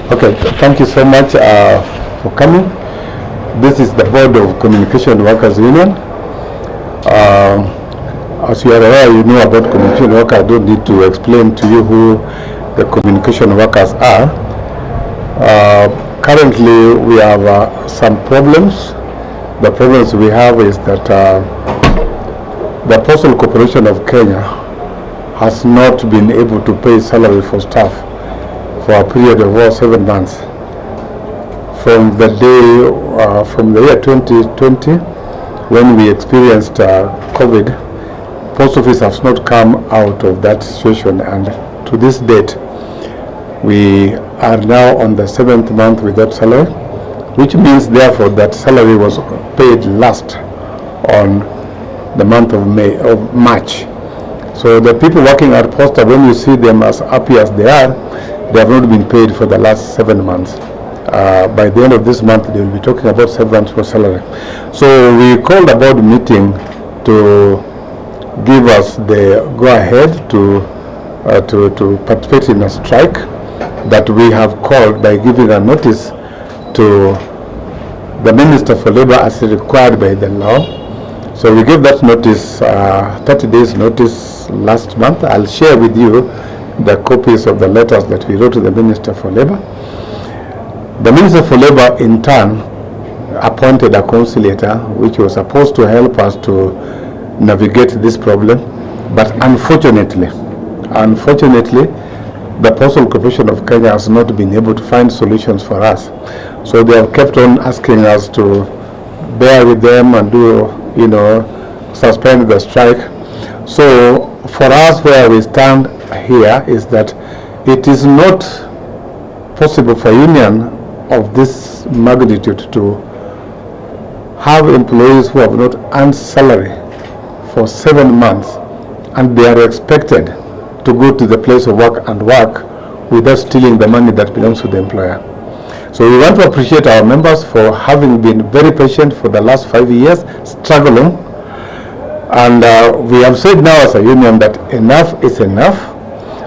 Okay, thank you so much for coming. This is the Board of Communication Workers Union. As you are aware, you know about communication workers. I don't need to explain to you who the communication workers are. Currently, we have some problems. The problems we have is that the Postal Corporation of Kenya has not been able to pay salary for staff for a period of over 7 months. From the year 2020, when we experienced COVID, Post Office has not come out of that situation, and to this date, we are now on the 7th month without salary, which means therefore that salary was paid last on the month of March. So the people working at Posta, when you see them as happy as they have not been paid for the last 7 months. By the end of this month, they will be talking about 7 months for salary. So we called a board meeting to give us the go-ahead to participate in a strike that we have called by giving a notice to the Minister for Labor as required by the law. So we gave that notice, 30 days notice last month. I'll share with you the copies of the letters that we wrote to the Minister for Labor. The Minister for Labor in turn appointed a conciliator which was supposed to help us to navigate this problem, but unfortunately, the Postal Corporation of Kenya has not been able to find solutions for us. So they have kept on asking us to bear with them and suspend the strike. So for us, where we stand here is that it is not possible for a union of this magnitude to have employees who have not earned salary for 7 months, and they are expected to go to the place of work and work without stealing the money that belongs to the employer. So we want to appreciate our members for having been very patient for the last 5 years, struggling. And we have said now as a union that enough is enough.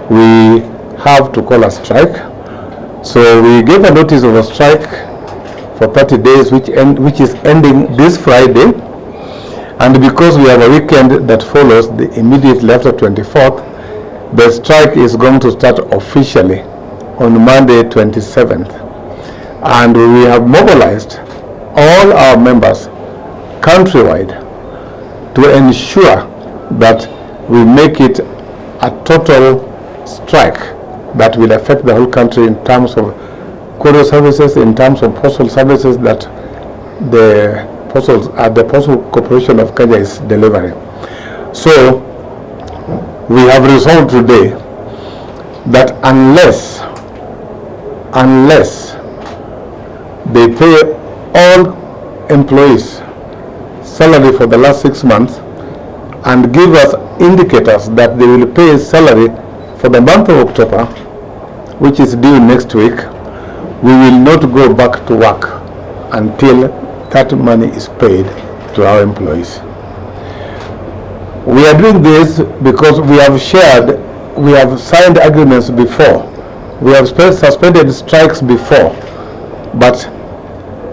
We have to call a strike. So we gave a notice of a strike for 30 days, which is ending this Friday. And because we have a weekend that follows immediately after 24th, the strike is going to start officially on Monday 27th. And we have mobilized all our members countrywide to ensure that we make it a total strike that will affect the whole country in terms of courier services, in terms of postal services that the Postal Corporation of Kenya is delivering. So we have resolved today that unless they pay all employees salary for the last 6 months and give us indicators that they will pay salary for the month of October, which is due next week, we will not go back to work until that money is paid to our employees. We are doing this because we have signed agreements before. We have suspended strikes before, but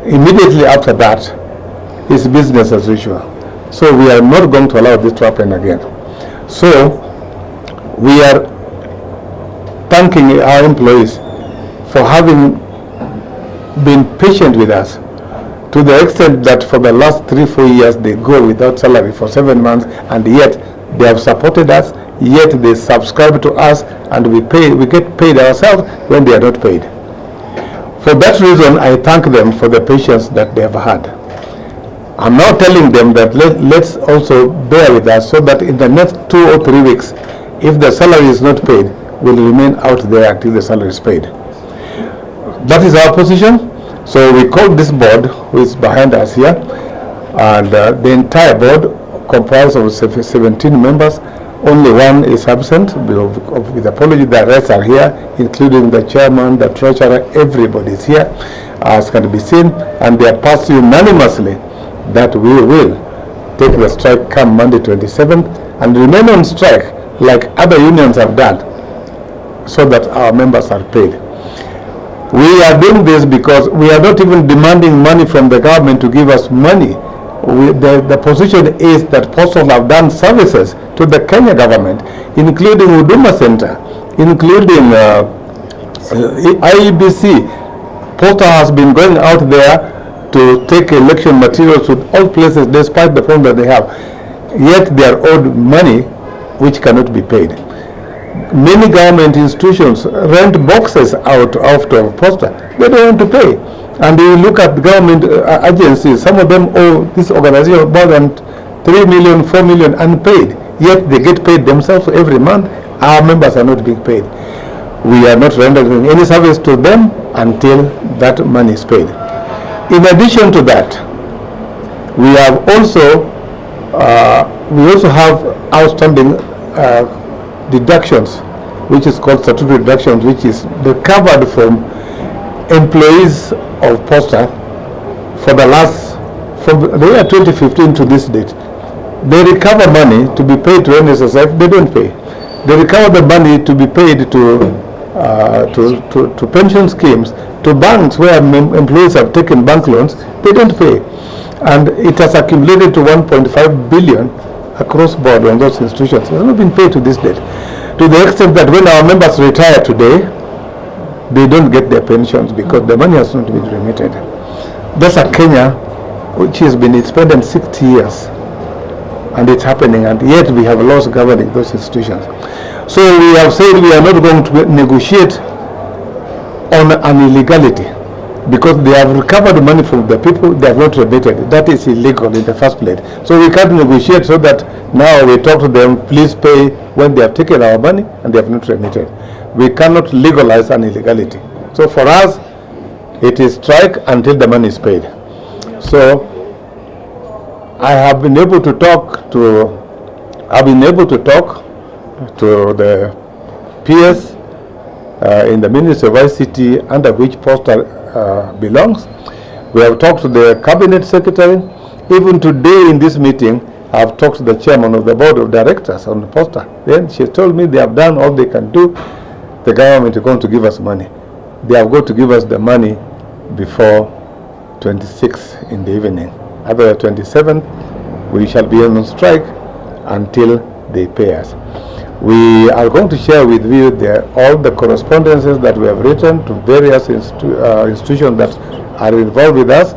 immediately after that, it's business as usual. So we are not going to allow this to happen again. So we are thanking our employees for having been patient with us, to the extent that for the last 3-4 years they go without salary for 7 months, and yet they have supported us, yet they subscribe to us, and we get paid ourselves when they are not paid. For that reason, I thank them for the patience that they have had. I'm now telling them that let's also bear with us, so that in the next 2 or 3 weeks, if the salary is not paid, we'll remain out there until the salary is paid. That is our position. So we called this board, who is behind us here, and the entire board comprised of 17 members. Only one is absent, with apology. The rest are here, including the chairman, the treasurer. Everybody is here, as can be seen, and they are passed unanimously that we will take the strike come Monday 27th and remain on strike like other unions have done, so that our members are paid. We are doing this because we are not even demanding money from the government to give us money. The position is that Postal have done services to the Kenya government, including Huduma Center, including IEBC. Postal has been going out there to take election materials to all places despite the problem that they have. Yet they are owed money which cannot be paid. Many government institutions rent boxes out of Posta. They don't want to pay. And you look at the government agencies, some of them owe this organization more than 3 million, 4 million unpaid. Yet they get paid themselves every month. Our members are not being paid. We are not rendering any service to them until that money is paid. In addition to that, we have also have outstanding deductions, which is called statutory deductions, which is recovered from employees of Posta for the from the year 2015 to this date. They recover money to be paid to NSSF. They don't pay. They recover the money to be paid to pension schemes, to banks where employees have taken bank loans. They don't pay, and it has accumulated to 1.5 billion across board on those institutions. It has not been paid to this date, to the extent that when our members retire today, they don't get their pensions because the money has not been remitted. That's a Kenya which has been independent 60 years, and it's happening, and yet we have lost governing those institutions. So we have said we are not going to negotiate on an illegality, because they have recovered money from the people, they have not remitted. That is illegal in the first place. So we can't negotiate so that now we talk to them, please pay, when they have taken our money and they have not remitted. We cannot legalize an illegality. So for us, it is strike until the money is paid. So I have been able to talk to the PS in the Ministry of ICT, under which Posta belongs. We have talked to the Cabinet Secretary. Even today in this meeting, I have talked to the Chairman of the Board of Directors on the Posta. Then she told me they have done all they can do. The government is going to give us money. They have got to give us the money before 26 in the evening. After the 27th, we shall be on strike until they pay us. We are going to share with you all the correspondences that we have written to various institutions that are involved with us,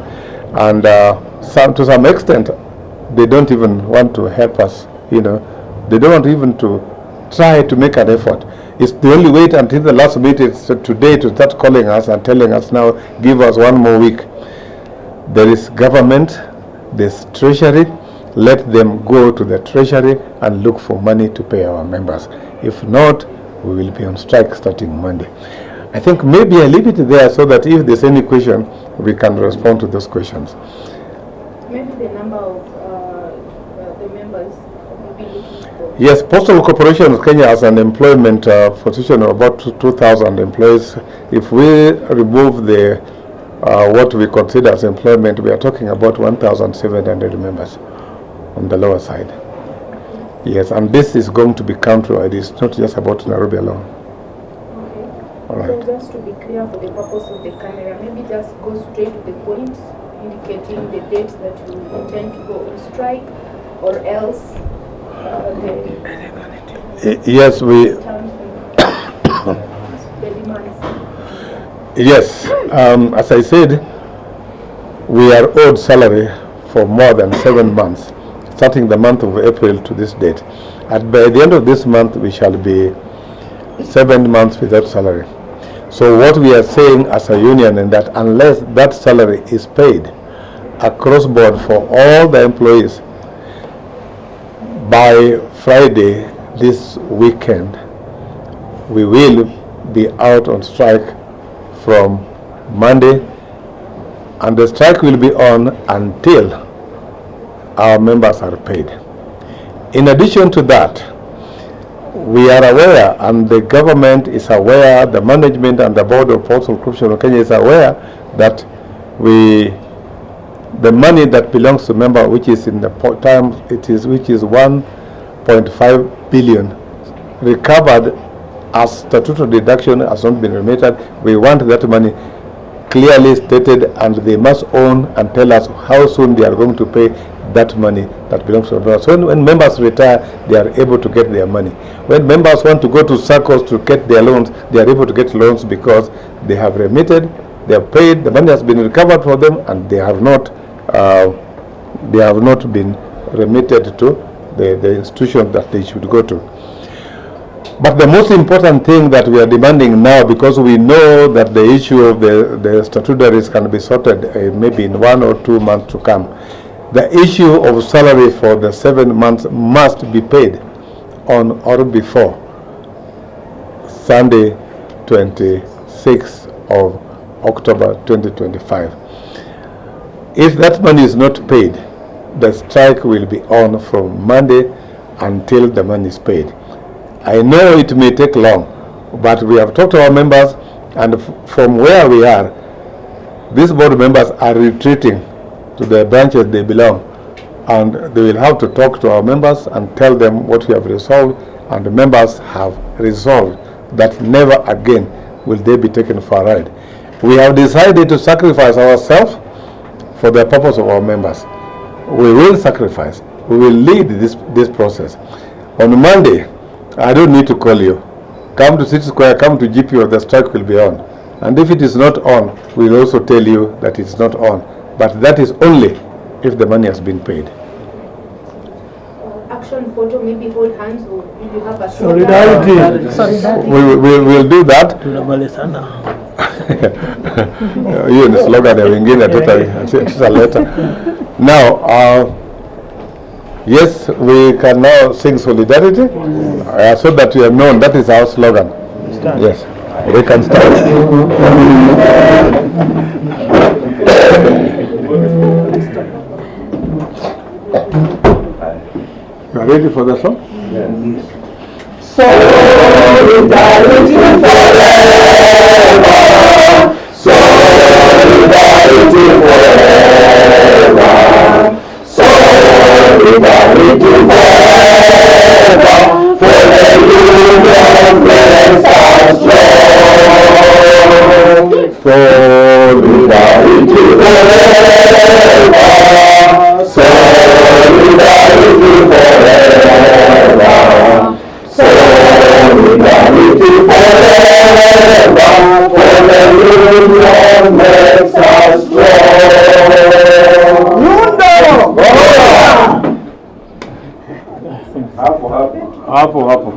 and to some extent, they don't even want to help us. They don't want even to try to make an effort. It's the only wait until the last minute today to start calling us and telling us now, give us 1 more week. There is government, there's treasury. Let them go to the treasury and look for money to pay our members. If not, we will be on strike starting Monday. I think maybe I leave it there so that if there's any question, we can respond to those questions. Maybe the number of the members will be looking for. Yes, Postal Corporation of Kenya has an employment position of about 2,000 employees. If we remove the what we consider as employment, we are talking about 1,700 members on the lower side. Yes, and this is going to be countrywide. It's not just about Nairobi alone. Okay. All right. So just to be clear for the purpose of the camera, maybe just go straight to the point, indicating the dates that you intend to go on strike, or else yes, we. The demands. Yes, as I said, we are owed salary for more than 7 months, starting the month of April to this date. And by the end of this month, we shall be 7 months without salary. So what we are saying as a union is that unless that salary is paid across board for all the employees by Friday this weekend, we will be out on strike from Monday, and the strike will be on until our members are paid. In addition to that, we are aware, and the government is aware, the management and the Board of Postal Corporation of Kenya is aware that the money that belongs to member, which is in the which is 1.5 billion recovered as statutory deduction has not been remitted, we want that money clearly stated, and they must own and tell us how soon they are going to pay that money that belongs to members. So when members retire, they are able to get their money. When members want to go to circles to get their loans, they are able to get loans because they have remitted, they have paid, the money has been recovered for them, and they have not been remitted to the institution that they should go to. But the most important thing that we are demanding now, because we know that the issue of the statutories can be sorted maybe in 1 or 2 months to come, the issue of salary for the 7 months must be paid on or before Sunday, 26th of October 2025. If that money is not paid, the strike will be on from Monday until the money is paid. I know it may take long, but we have talked to our members, and from where we are, these board members are retreating to the branches they belong, and they will have to talk to our members and tell them what we have resolved, and the members have resolved that never again will they be taken for a ride. We have decided to sacrifice ourselves for the purpose of our members. We will sacrifice. We will lead this process. On Monday, I don't need to call you. Come to City Square, come to GPO, the strike will be on. And if it is not on, we'll also tell you that it's not on. But that is only if the money has been paid. Action photo, maybe hold hands, or if you have a Solidarity. We'll do that. Hiyo ni slogan ya wengine tutaleta. Now, yes, we can now sing solidarity so that we are known. That is our slogan. Stand. Yes, we can start. You are ready for the song? Yes. Solidarity forever. Solidarity forever. Solidarity forever. For the union makes us strong. Solidarity forever. Solidarity forever. Solidarity forever. For the union makes us strong. Hapo. Hapo.